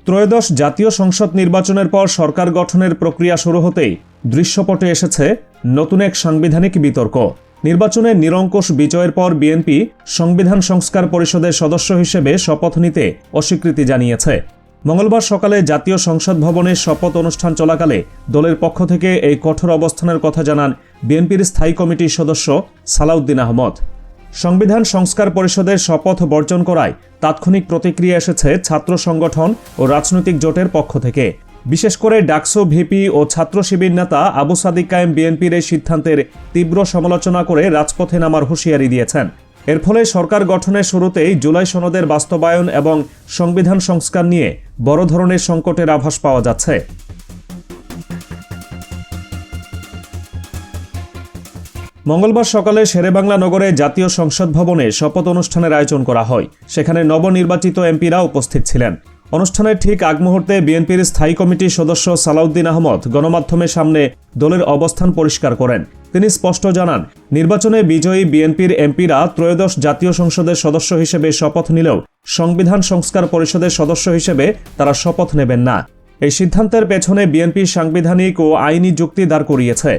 ত্রয়োদশ জাতীয় সংসদ নির্বাচনের পর সরকার গঠনের প্রক্রিয়া শুরু হতেই দৃশ্যপটে এসেছে নতুন এক সাংবিধানিক বিতর্ক। নির্বাচনে নিরঙ্কুশ বিজয়ের পর বিএনপি সংবিধান সংস্কার পরিষদের সদস্য হিসেবে শপথ নিতে অস্বীকৃতি জানিয়েছে। মঙ্গলবার সকালে জাতীয় সংসদ ভবনে শপথ অনুষ্ঠান চলাকালে দলের পক্ষ থেকে এই কঠোর অবস্থানের কথা জানান বিএনপির স্থায়ী কমিটির সদস্য সালাউদ্দিন আহমদ। সংবিধান সংস্কার পরিষদের শপথ বর্জন করায় তাৎক্ষণিক প্রতিক্রিয়া এসেছে ছাত্র সংগঠন ও রাজনৈতিক জোটের পক্ষ থেকে। বিশেষ করে ডাকসু ভিপি ও ছাত্র শিবির নেতা আবু সাদিক কায়েম বিএনপির এই সিদ্ধান্তের তীব্র সমালোচনা করে রাজপথে নামার হুঁশিয়ারি দিয়েছেন। এর ফলে সরকার গঠনের শুরুতেই জুলাই সনদের বাস্তবায়ন এবং সংবিধান সংস্কার নিয়ে বড় ধরনের সংকটের আভাস পাওয়া যাচ্ছে। মঙ্গলবার সকালে শেরেবাংলা নগরে জাতীয় সংসদ ভবনে শপথ অনুষ্ঠানের আয়োজন করা হয়। সেখানে নবনির্বাচিত এমপিরা উপস্থিত ছিলেন। অনুষ্ঠানের ঠিক আগ মুহূর্তে বিএনপির স্থায়ী কমিটির সদস্য সালাউদ্দিন আহমদ গণমাধ্যমের সামনে দলের অবস্থান পরিষ্কার করেন। তিনি স্পষ্ট জানান, নির্বাচনে বিজয়ী বিএনপির এমপিরা ত্রয়োদশ জাতীয় সংসদের সদস্য হিসেবে শপথ নিলেও সংবিধান সংস্কার পরিষদের সদস্য হিসেবে তারা শপথ নেবেন না। এই সিদ্ধান্তের পেছনে বিএনপি সাংবিধানিক ও আইনি যুক্তি দাঁড় করিয়েছে।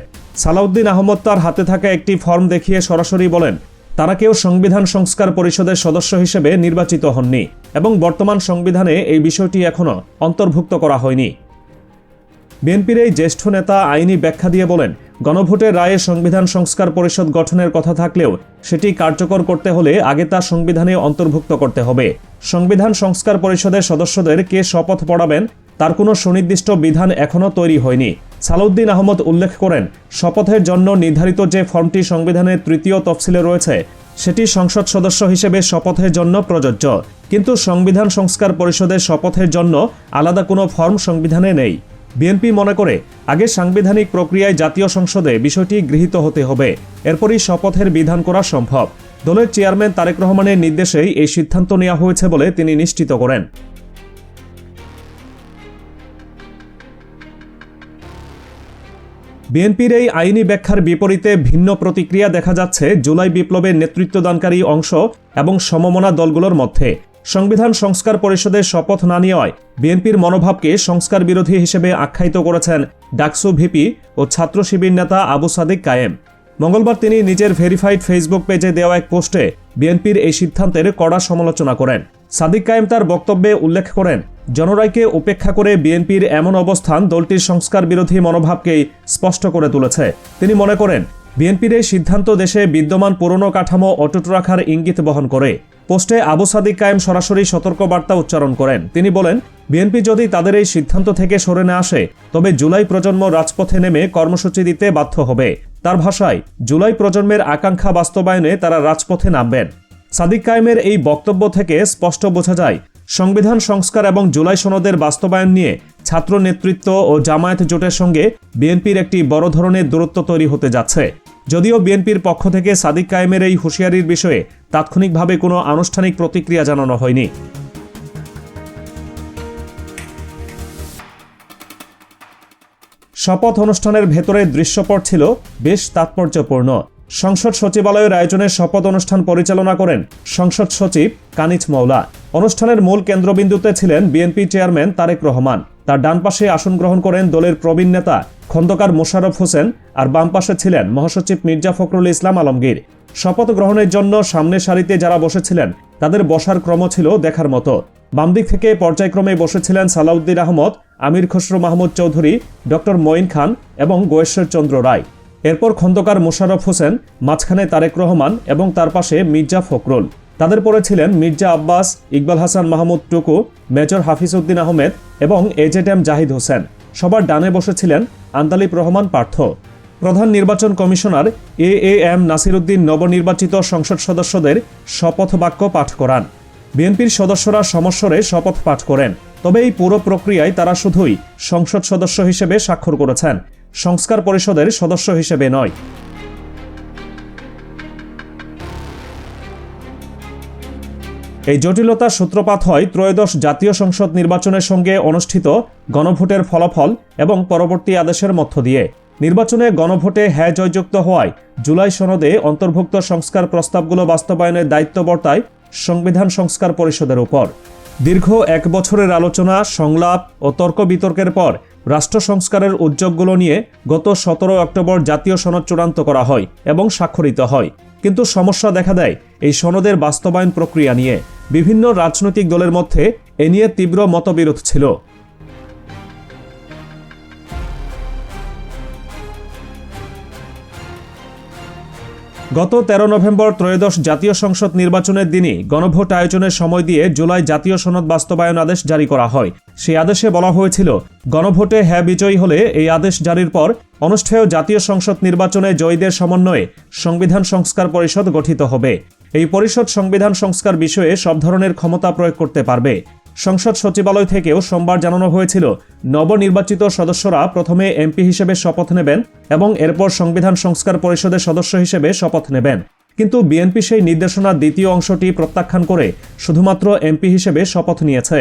সালাউদ্দিন আহমদ তার হাতে থাকা একটি ফর্ম দেখিয়ে সরাসরি বলেন, তারা কেউ সংবিধান সংস্কার পরিষদের সদস্য হিসেবে নির্বাচিত হননি এবং বর্তমান সংবিধানে এই বিষয়টি এখনও অন্তর্ভুক্ত করা হয়নি। বিএনপির এই জ্যেষ্ঠ নেতা আইনি ব্যাখ্যা দিয়ে বলেন, গণভোটের রায়ে সংবিধান সংস্কার পরিষদ গঠনের কথা থাকলেও সেটি কার্যকর করতে হলে আগে তা সংবিধানে অন্তর্ভুক্ত করতে হবে। সংবিধান সংস্কার পরিষদের সদস্যদের কে শপথ পড়াবেন তার কোনো সুনির্দিষ্ট বিধান এখনও তৈরি হয়নি। সালাউদ্দিন আহমদ উল্লেখ করেন, শপথের জন্য নির্ধারিত যে ফর্মটি সংবিধানের তৃতীয় তফসিলে রয়েছে সেটি সংসদ সদস্য হিসেবে শপথের জন্য প্রযোজ্য, কিন্তু সংবিধান সংস্কার পরিষদের শপথের জন্য আলাদা কোনো ফর্ম সংবিধানে নেই। বিএনপি মনে করে আগে সাংবিধানিক প্রক্রিয়ায় জাতীয় সংসদে বিষয়টি গৃহীত হতে হবে, এরপরই শপথের বিধান করা সম্ভব। দলের চেয়ারম্যান তারেক রহমানের নির্দেশেই এই সিদ্ধান্ত নেওয়া হয়েছে বলে তিনি নিশ্চিত করেন। বিএনপির এই আইনি ব্যাখ্যার বিপরীতে ভিন্ন প্রতিক্রিয়া দেখা যাচ্ছে জুলাই বিপ্লবের নেতৃত্বদানকারী অংশ এবং সমমনা দলগুলোর মধ্যে। সংবিধান সংস্কার পরিষদের শপথ না নেওয়ায় বিএনপির মনোভাবকে সংস্কার বিরোধী হিসেবে আখ্যায়িত করেছেন ডাকসু ভিপি ও ছাত্র শিবির নেতা আবু সাদিক কায়েম। মঙ্গলবার তিনি নিজের ভেরিফাইড ফেসবুক পেজে দেওয়া এক পোস্টে বিএনপির এই সিদ্ধান্তের কড়া সমালোচনা করেন। সাদিক কায়েম তার বক্তব্যে উল্লেখ করেন, জনরায়কে উপেক্ষা করে বিএনপির এমন অবস্থান দলটির সংস্কার বিরোধী মনোভাবকেই স্পষ্ট করে তুলেছে। তিনি মনে করেন, বিএনপির এই সিদ্ধান্ত দেশে বিদ্যমান পুরনো কাঠামো অটুট রাখার ইঙ্গিত বহন করে। পোস্টে আবু সাদিক কায়েম সরাসরি সতর্ক বার্তা উচ্চারণ করেন। তিনি বলেন, বিএনপি যদি তাদের এই সিদ্ধান্ত থেকে সরে না আসে তবে জুলাই প্রজন্ম রাজপথে নেমে কর্মসূচি দিতে বাধ্য হবে। তার ভাষায়, জুলাই প্রজন্মের আকাঙ্ক্ষা বাস্তবায়নে তারা রাজপথে নামবেন। সাদিক কায়েমের এই বক্তব্য থেকে স্পষ্ট বোঝা যায়, সংবিধান সংস্কার এবং জুলাই সনদের বাস্তবায়ন নিয়ে ছাত্র নেতৃত্ব ও জামায়াত জোটের সঙ্গে বিএনপির একটি বড় ধরনের দূরত্ব তৈরি হতে যাচ্ছে। যদিও বিএনপির পক্ষ থেকে সাদিক কায়েমের এই হুঁশিয়ারির বিষয়ে তাৎক্ষণিকভাবে কোনো আনুষ্ঠানিক প্রতিক্রিয়া জানানো হয়নি। শপথ অনুষ্ঠানের ভেতরে দৃশ্যপট ছিল বেশ তাৎপর্যপূর্ণ। সংসদ সচিবালয়ের আয়োজনে শপথ অনুষ্ঠান পরিচালনা করেন সংসদ সচিব কানিজ মৌলা। অনুষ্ঠানের মূল কেন্দ্রবিন্দুতে ছিলেন বিএনপি চেয়ারম্যান তারেক রহমান। তার ডান পাশে আসন গ্রহণ করেন দলের প্রবীণ নেতা খন্দকার মোশাররফ হোসেন, আর বাম পাশে ছিলেন মহাসচিব মির্জা ফখরুল ইসলাম আলমগীর। শপথ গ্রহণের জন্য সামনের সারিতে যারা বসেছিলেন তাদের বসার ক্রম ছিল দেখার মতো। বাম দিক থেকে পর্যায়ক্রমে বসেছিলেন সালাউদ্দিন আহমদ, আমির খসরু মাহমুদ চৌধুরী, ডক্টর মঈন খান এবং গোয়েশ্বর চন্দ্র রায়। এরপর খন্দকার মোশাররফ হোসেন, মাঝখানে তারেক রহমান এবং তার পাশে মির্জা ফখরুল। তাদের পরে ছিলেন মির্জা আব্বাস, ইকবাল হাসান মাহমুদ টুকু, মেজর হাফিজউদ্দিন আহমেদ এবং এজেডএম জাহিদ হোসেন। সবার ডানে বসেছিলেন আন্দালিব রহমান পার্থ। প্রধান নির্বাচন কমিশনার এএম নাসির উদ্দিন নবনির্বাচিত সংসদ সদস্যদের শপথ বাক্য পাঠ করান। বিএনপির সদস্যরা সমস্বরে শপথ পাঠ করেন, তবে এই পুরো প্রক্রিয়ায় তারা শুধুই সংসদ সদস্য হিসেবে স্বাক্ষর করেছেন, সংস্কার পরিষদের সদস্য হিসেবে নয়। এই জটিলতার সূত্রপাত হয় ত্রয়োদশ জাতীয় সংসদ নির্বাচনের সঙ্গে অনুষ্ঠিত গণভোটের ফলাফল এবং পরবর্তী আদেশের মধ্য দিয়ে। নির্বাচনে গণভোটে হ্যাঁ জয়যুক্ত হওয়ায় জুলাই সনদে অন্তর্ভুক্ত সংস্কার প্রস্তাবগুলো বাস্তবায়নের দায়িত্ব বর্তায় সংবিধান সংস্কার পরিষদের উপর। দীর্ঘ 1 বছরের আলোচনা, সংলাপ ও তর্ক বিতর্কের পর রাষ্ট্র সংস্কারের উদ্যোগগুলো নিয়ে গত 17 অক্টোবর জাতীয় সনদ চূড়ান্ত করা হয় এবং স্বাক্ষরিত হয়। কিন্তু সমস্যা দেখা দেয় এই সনদের বাস্তবায়ন প্রক্রিয়া নিয়ে। বিভিন্ন রাজনৈতিক দলের মধ্যে এ নিয়ে তীব্র মতবিরোধ ছিল। গত 13 নভেম্বর ত্রয়োদশ জাতীয় সংসদ নির্বাচনের দিনই গণভোট আয়োজনের সময় দিয়ে জুলাই জাতীয় সনদ বাস্তবায়ন আদেশ জারি করা হয়। সেই আদেশে বলা হয়েছিল, গণভোটে হ্যাঁ বিজয়ী হলে এই আদেশ জারির পর অনুষ্ঠেয় জাতীয় সংসদ নির্বাচনে জয়ীদের সমন্বয়ে সংবিধান সংস্কার পরিষদ গঠিত হবে। এই পরিষদ সংবিধান সংস্কার বিষয়ে সব ধরনের ক্ষমতা প্রয়োগ করতে পারবে। সংসদ সচিবালয় থেকেও সোমবার জানানো হয়েছিল, নবনির্বাচিত সদস্যরা প্রথমে এমপি হিসেবে শপথ নেবেন এবং এরপর সংবিধান সংস্কার পরিষদের সদস্য হিসেবে শপথ নেবেন। কিন্তু বিএনপি সেই নির্দেশনার দ্বিতীয় অংশটি প্রত্যাখ্যান করে শুধুমাত্র এমপি হিসেবে শপথ নিয়েছে।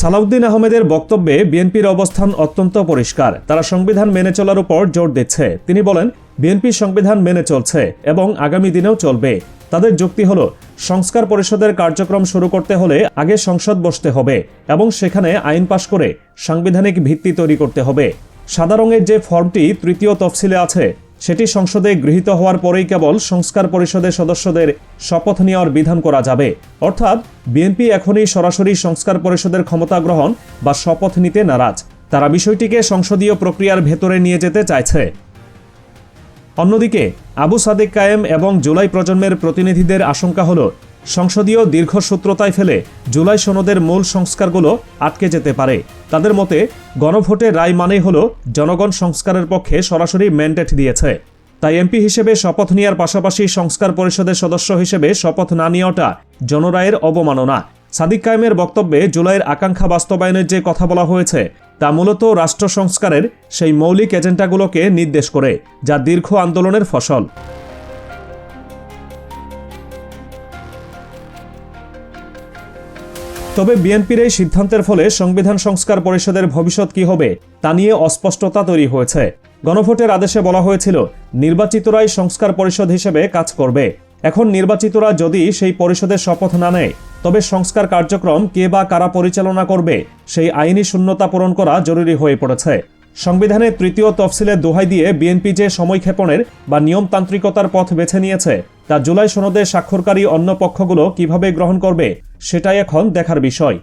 সালাউদ্দিন আহমেদের বক্তব্যে বিএনপির অবস্থান অত্যন্ত পরিষ্কার। তারা সংবিধান মেনে চলার উপর জোর দিচ্ছে। তিনি বলেন, বিএনপি সংবিধান মেনে চলছে এবং আগামী দিনেও চলবে। তাদের যুক্তি হলো, সংস্কার পরিষদের কার্যক্রম শুরু করতে হলে আগে সংসদ বসতে হবে এবং সেখানে আইন পাশ করে সাংবিধানিক ভিত্তি তৈরি করতে হবে। সাদা রঙের যে ফর্মটি তৃতীয় তফসিলে আছে, সেটি সংসদে গৃহীত হওয়ার পরেই কেবল সংস্কার পরিষদের সদস্যদের শপথ নেওয়ার বিধান করা যাবে। অর্থাৎ বিএনপি এখনই সরাসরি সংস্কার পরিষদের ক্ষমতা গ্রহণ বা শপথ নিতে নারাজ। তারা বিষয়টিকে সংসদীয় প্রক্রিয়ার ভেতরে নিয়ে যেতে চাইছে। অন্যদিকে আবু সাদিক কায়েম এবং জুলাই প্রজন্মের প্রতিনিধিদের আশঙ্কা হল, সংসদীয় দীর্ঘসূত্রতায় ফেলে জুলাই সনদের মূল সংস্কারগুলো আটকে যেতে পারে। তাদের মতে, গণভোটের রায় মানেই হল জনগণ সংস্কারের পক্ষে সরাসরি ম্যান্ডেট দিয়েছে। তাই এমপি হিসেবে শপথ নেওয়ার পাশাপাশি সংস্কার পরিষদের সদস্য হিসেবে শপথ না নেওয়াটা জনরায়ের অবমাননা। সাদিক কায়েমের বক্তব্যে জুলাইয়ের আকাঙ্ক্ষা বাস্তবায়নের যে কথা বলা হয়েছে, তা মূলত রাষ্ট্র সংস্কারের সেই মৌলিক এজেন্ডাগুলোকে নির্দেশ করে, যা দীর্ঘ আন্দোলনের ফসল। তবে বিএনপির এই সিদ্ধান্তের ফলে সংবিধান সংস্কার পরিষদের ভবিষ্যৎ কি হবে তা নিয়ে অস্পষ্টতা তৈরি হয়েছে। গণভোটের আদেশে বলা হয়েছিল, নির্বাচিতরাই সংস্কার পরিষদ হিসেবে কাজ করবে। এখন নির্বাচিতরা যদি সেই পরিষদের শপথ না নেয়, তবে সংস্কার কার্যক্রম কে বা কারা পরিচালনা করবে সেই আইনি শূন্যতা পূরণ করা জরুরি হয়ে পড়েছে। সংবিধানের তৃতীয় তফসিলের দোহাই দিয়ে বিএনপি যে সময়ক্ষেপণের বা নিয়মতান্ত্রিকতার পথ বেছে নিয়েছে, তা জুলাই সনদে স্বাক্ষরকারী অন্য পক্ষগুলো কিভাবে গ্রহণ করবে সেটাই এখন দেখার বিষয়।